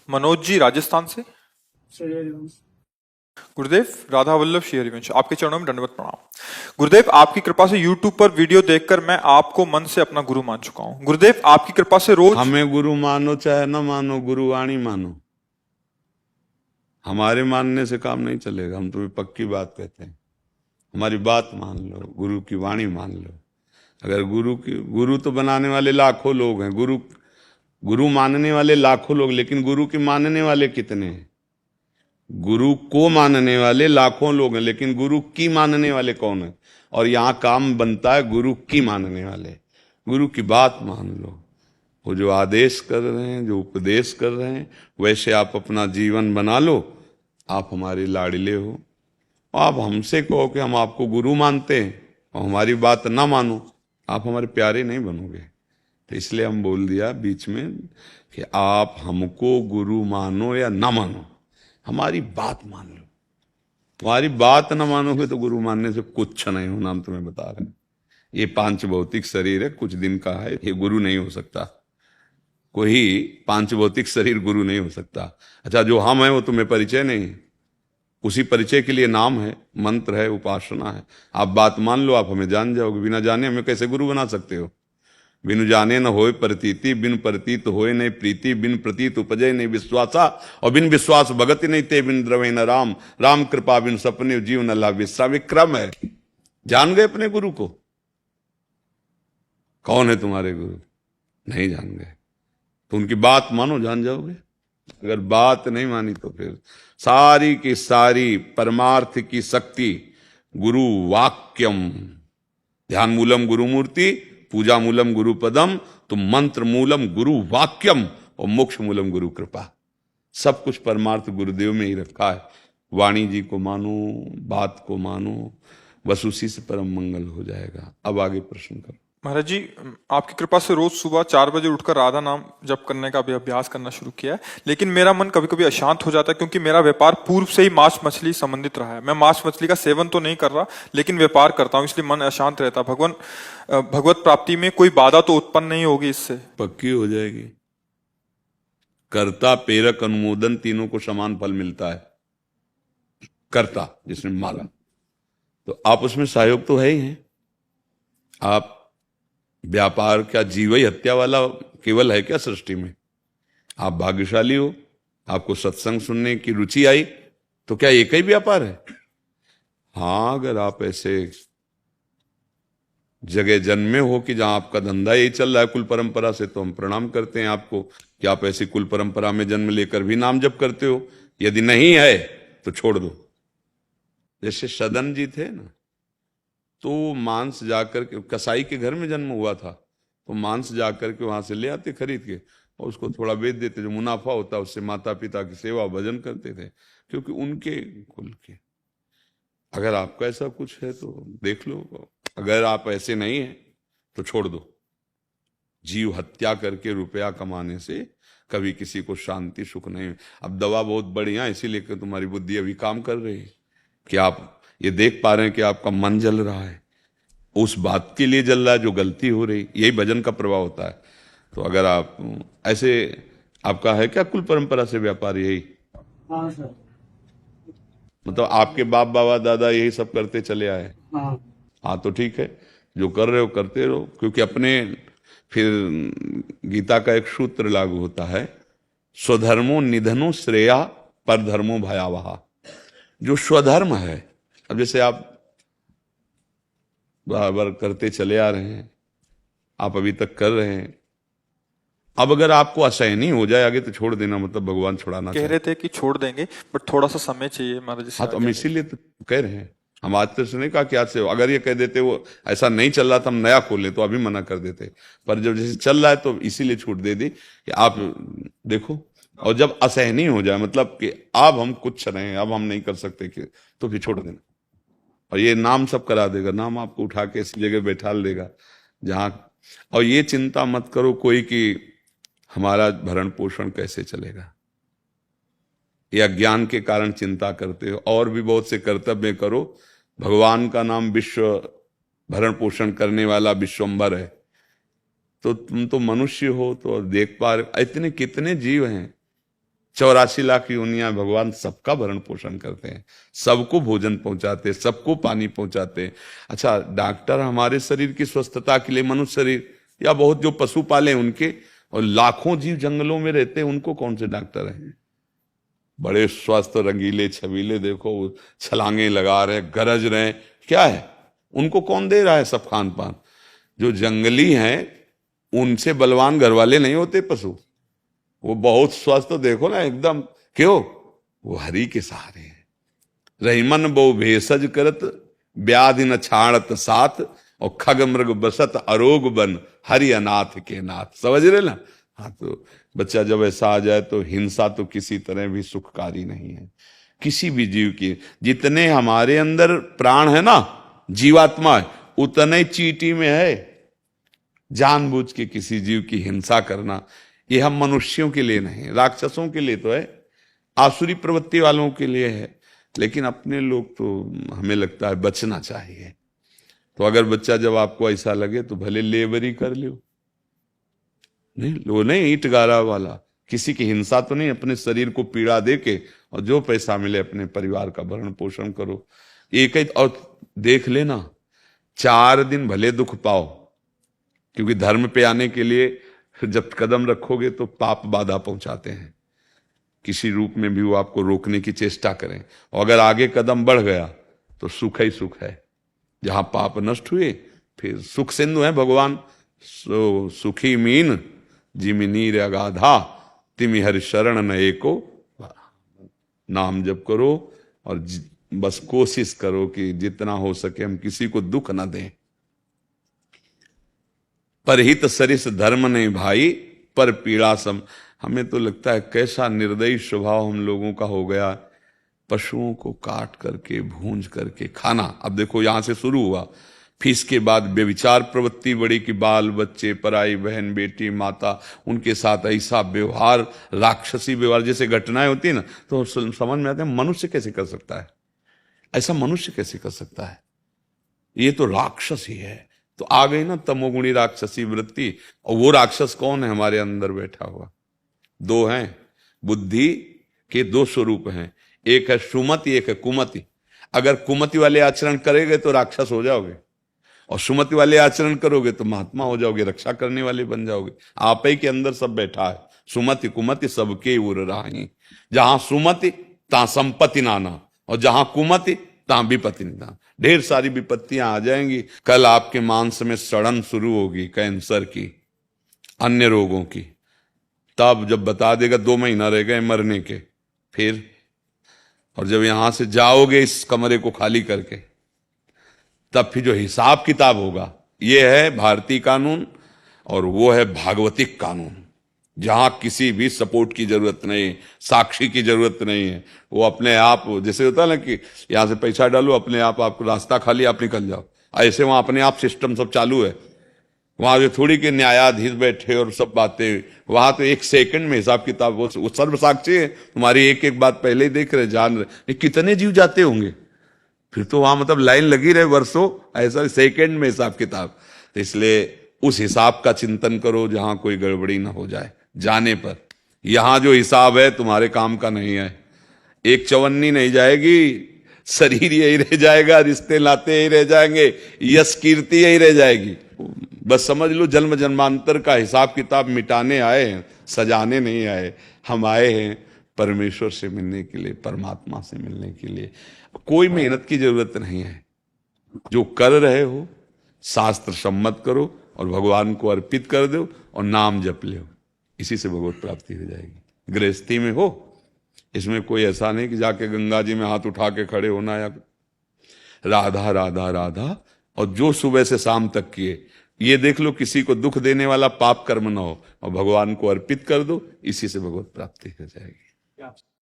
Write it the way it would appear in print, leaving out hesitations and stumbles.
मनोज जी राजस्थान से। श्री हरिवंश। गुरुदेव, राधा वल्लभ श्री हरिवंश, आपके चरणों में दंडवत प्रणाम। गुरुदेव, आपकी कृपा से YouTube पर वीडियो देखकर मैं आपको मन से अपना गुरु मान चुका हूँ। गुरुदेव, आपकी कृपा से रोज हमें गुरु मानो चाहे न मानो, गुरु वाणी मानो। हमारे मानने से काम नहीं चलेगा, हम तुम्हें पक्की बात कहते हैं। हमारी बात मान लो, गुरु की वाणी मान लो। अगर गुरु तो बनाने वाले लाखों लोग हैं, गुरु मानने वाले लाखों लोग, लेकिन गुरु के मानने वाले कितने हैं? गुरु को मानने वाले लाखों लोग हैं, लेकिन गुरु की मानने वाले कौन है? और यहाँ काम बनता है गुरु की मानने वाले। गुरु की बात मान लो, वो जो आदेश कर रहे हैं, जो उपदेश कर रहे हैं, वैसे आप अपना जीवन बना लो। आप हमारे लाडले हो। आप हमसे कहो कि हम आपको गुरु मानते हैं और हमारी बात ना मानो, आप हमारे प्यारे नहीं बनोगे। तो इसलिए हम बोल दिया बीच में कि आप हमको गुरु मानो या ना मानो, हमारी बात मान लो। तुम्हारी बात ना मानोगे तो गुरु मानने से कुछ नहीं होना, हम तुम्हें बता रहे हैं। ये पांच भौतिक शरीर है, कुछ दिन का है, ये गुरु नहीं हो सकता। कोई पांच भौतिक शरीर गुरु नहीं हो सकता। अच्छा, जो हम हैं वो तुम्हें परिचय नहीं है, उसी परिचय के लिए नाम है, मंत्र है, उपासना है। आप बात मान लो, आप हमें जान जाओगे। बिना जाने हमें कैसे गुरु बना सकते हो? बिनु जाने न होए प्रतीति, बिन प्रतीत होए नहीं प्रीति, बिन प्रतीत उपजय नहीं विश्वासा, और बिन विश्वास भगत नहीं ते, बिन द्रवे न राम, राम कृपा बिन सपने जीव न लाभ विश्राम। विक्रम है। जान गए अपने गुरु को? कौन है तुम्हारे गुरु? नहीं जान गए तो उनकी बात मानो, जान जाओगे। अगर बात नहीं मानी तो फिर सारी की सारी परमार्थ की शक्ति गुरु वाक्यम। ध्यान मूलम गुरु मूर्ति, पूजा मूलम गुरु पदम, तो मंत्र मूलम गुरु वाक्यम और मोक्ष मूलम गुरु कृपा। सब कुछ परमार्थ गुरुदेव में ही रखा है। वाणी जी को मानो, बात को मानो, बस उसी से परम मंगल हो जाएगा। अब आगे प्रश्न करो। महाराज जी, आपकी कृपा से रोज सुबह 4 बजे उठकर राधा नाम जप करने का भी अभ्यास करना शुरू किया है, लेकिन मेरा मन कभी कभी अशांत हो जाता है, क्योंकि मेरा व्यापार पूर्व से ही मांस मछली संबंधित रहा है। मैं मांस मछली का सेवन तो नहीं कर रहा, लेकिन व्यापार करता हूँ, इसलिए मन अशांत रहता है। भगवत प्राप्ति में कोई बाधा तो उत्पन्न नहीं होगी इससे? पक्की हो जाएगी। कर्ता प्रेरक अनुमोदन तीनों को समान फल मिलता है। कर्ता जिसने माला, तो आप उसमें सहयोग तो है ही हैं। आप व्यापार क्या जीवई हत्या वाला केवल है क्या सृष्टि में? आप भाग्यशाली हो, आपको सत्संग सुनने की रुचि आई, तो क्या एक ही व्यापार है? हाँ, अगर आप ऐसे जगह जन्मे हो कि जहां आपका धंधा यही चल रहा है कुल परंपरा से, तो हम प्रणाम करते हैं आपको कि आप ऐसी कुल परंपरा में जन्म लेकर भी नाम जप करते हो। यदि नहीं है तो छोड़ दो। जैसे सदन जी थे ना, तो मांस जाकर के, कसाई के घर में जन्म हुआ था, तो मांस जाकर के वहां से ले आते खरीद के और उसको थोड़ा बेच देते, जो मुनाफा होता उससे माता पिता की सेवा भजन करते थे, क्योंकि उनके कुल के। अगर आपका ऐसा कुछ है तो देख लो, अगर आप ऐसे नहीं हैं तो छोड़ दो। जीव हत्या करके रुपया कमाने से कभी किसी को शांति सुख नहीं। अब दवा बहुत बढ़िया, इसीलिए कि तुम्हारी बुद्धि अभी काम कर रही है कि आप ये देख पा रहे हैं कि आपका मन जल रहा है, उस बात के लिए जल रहा है जो गलती हो रही। यही भजन का प्रभाव होता है। तो अगर आप ऐसे, आपका है क्या कुल परंपरा से व्यापार? यही? हाँ सर। मतलब आपके बाप बाबा दादा यही सब करते चले आए? हाँ, तो ठीक है, जो कर रहे हो करते रहो, क्योंकि अपने फिर गीता का एक सूत्र लागू होता है, स्वधर्मो निधनो श्रेया पर धर्मो भयावह। जो स्वधर्म है, अब जैसे आप बराबर करते चले आ रहे हैं, आप अभी तक कर रहे हैं, अब अगर आपको असहनीय हो जाए आगे तो छोड़ देना, मतलब भगवान छुड़ाना कह रहे थे कि छोड़ देंगे, बट थोड़ा सा समय चाहिए महाराज जी। हाँ, तो हम इसीलिए तो कह रहे हैं। हम आज तक नहीं कहा कि आज से, अगर ये कह देते वो ऐसा नहीं चल रहा था हम नया खोल लें तो अभी मना कर देते, पर जब जैसे चल रहा है तो इसीलिए छूट दे दी कि आप देखो। और जब असहनीय हो जाए, मतलब कि अब हम कुछ रहे हैं, अब हम नहीं कर सकते कि, तो फिर छोड़ देना। और ये नाम सब करा देगा, नाम आपको उठा के इस जगह बैठा देगा जहां। और ये चिंता मत करो कोई कि हमारा भरण पोषण कैसे चलेगा, ये अज्ञान के कारण चिंता करते हो। और भी बहुत से कर्तव्य करो। भगवान का नाम विश्व भरण पोषण करने वाला विश्वम्भर है, तो तुम तो मनुष्य हो, तो देख पा रहे इतने कितने जीव हैं 84 लाख योनियां भगवान सबका भरण पोषण करते हैं, सबको भोजन पहुंचाते, सबको पानी पहुंचाते। अच्छा, डॉक्टर हमारे शरीर की स्वस्थता के लिए, मनुष्य शरीर या बहुत जो पशु पाले उनके, और लाखों जीव जंगलों में रहते हैं, उनको कौन से डॉक्टर हैं? बड़े स्वस्थ रंगीले छबीले, देखो छलांगे लगा रहे, गरज रहे, क्या है? उनको कौन दे रहा है सब खान पान? जो जंगली हैं उनसे बलवान घर वाले नहीं होते पशु, वो बहुत स्वस्थ, देखो ना एकदम, क्यों? वो हरि के सहारे हैं। रहीमन बहु भेषज करत, व्याधि न छाड़त साथ, और खग मृग बसत अरोग बन, हरि अनाथ के नाथ। समझ रहे ना? हाँ, तो बच्चा जब ऐसा आ जाए तो हिंसा तो किसी तरह भी सुखकारी नहीं है किसी भी जीव की। जितने हमारे अंदर प्राण है ना, जीवात्मा है, उतने चींटी में है। जानबूझ के किसी जीव की हिंसा करना, यह हम मनुष्यों के लिए नहीं, राक्षसों के लिए तो है, आसुरी प्रवृत्ति वालों के लिए है, लेकिन अपने लोग तो हमें लगता है बचना चाहिए। तो अगर बच्चा जब आपको ऐसा लगे तो भले लेबरी कर लो, नहीं वो नहीं ईंट गारा वाला, किसी की हिंसा तो नहीं, अपने शरीर को पीड़ा दे के और जो पैसा मिले अपने परिवार का भरण पोषण करो। एक ही, और देख लेना 4 दिन भले दुख पाओ, क्योंकि धर्म पे आने के लिए जब कदम रखोगे तो पाप बाधा पहुंचाते हैं, किसी रूप में भी वो आपको रोकने की चेष्टा करें, और अगर आगे कदम बढ़ गया तो सुख ही सुख है। जहां पाप नष्ट हुए फिर सुख सिंधु है भगवान। सो सुखी मीन जिमि नीर अगाधा, तिमि हरि शरण न एको। नाम जप करो और बस कोशिश करो कि जितना हो सके हम किसी को दुख न दें। परहित सरिस धर्म नहीं भाई, पर पीड़ा सम। हमें तो लगता है कैसा निर्दयी स्वभाव हम लोगों का हो गया, पशुओं को काट करके भूंज करके खाना। अब देखो यहां से शुरू हुआ, फिर इसके बाद व्यभिचार प्रवृत्ति बड़ी कि बाल बच्चे, पराई बहन, बेटी, माता, उनके साथ ऐसा व्यवहार, राक्षसी व्यवहार, जैसे घटनाएं होती है ना, तो समझ में आता है मनुष्य कैसे कर सकता है ऐसा? मनुष्य कैसे कर सकता है? ये तो राक्षस ही है। तो आ गई ना तमोगुणी राक्षसी वृत्ति। और वो राक्षस कौन है? हमारे अंदर बैठा हुआ। 2 हैं, बुद्धि के 2 स्वरूप हैं, एक है सुमति, एक है कुमति। अगर कुमति वाले आचरण करेंगे तो राक्षस हो जाओगे, और सुमति वाले आचरण करोगे तो महात्मा हो जाओगे, रक्षा करने वाले बन जाओगे। आप ही के अंदर सब बैठा है। सुमति कुमति सबके उर राही, जहां सुमति तहां संपत्ति नाना, और जहां कुमति तहां विपत्ति ना। ढेर सारी विपत्तियां आ जाएंगी। कल आपके मांस में सड़न शुरू होगी, कैंसर की, अन्य रोगों की। तब जब बता देगा 2 महीना रह गए मरने के, फिर और जब यहां से जाओगे इस कमरे को खाली करके, तब फिर जो हिसाब किताब होगा, ये है भारतीय कानून और वो है भागवतिक कानून, जहां किसी भी सपोर्ट की जरूरत नहीं, साक्षी की जरूरत नहीं है। वो अपने आप, जैसे होता है ना कि यहां से पैसा डालो, अपने आप आपको रास्ता खाली, आप निकल जाओ, ऐसे वहां अपने आप सिस्टम सब चालू है। वहां जो थोड़ी के न्यायाधीश बैठे और सब बातें, वहां तो 1 सेकंड में हिसाब किताब, वो सर्व साक्षी है, तुम्हारी एक एक बात पहले ही देख रहे, जान रहे। कितने जीव जाते होंगे फिर तो वहां, मतलब लाइन लगी रहे वर्षों, ऐसा सेकंड में हिसाब किताब। तो इसलिए उस हिसाब का चिंतन करो जहां कोई गड़बड़ी ना हो जाए जाने पर। यहां जो हिसाब है तुम्हारे काम का नहीं है। एक चवन्नी नहीं जाएगी, शरीर यही रह जाएगा, रिश्ते नाते यही रह जाएंगे, यश कीर्ति यही रह जाएगी। बस समझ लो जन्म जन्मांतर का हिसाब किताब मिटाने आए हैं, सजाने नहीं आए। हम आए हैं परमेश्वर से मिलने के लिए, परमात्मा से मिलने के लिए। कोई मेहनत की जरूरत नहीं है, जो कर रहे हो शास्त्र सम्मत करो और भगवान को अर्पित कर दो और नाम जप लो, इसी से भगवत प्राप्ति हो जाएगी। गृहस्थी में हो, इसमें कोई ऐसा नहीं कि जाके गंगा जी में हाथ उठा के खड़े होना या राधा राधा राधा, और जो सुबह से शाम तक किए, ये देख लो किसी को दुख देने वाला पाप कर्म ना हो, और भगवान को अर्पित कर दो, इसी से भगवत प्राप्ति हो जाएगी।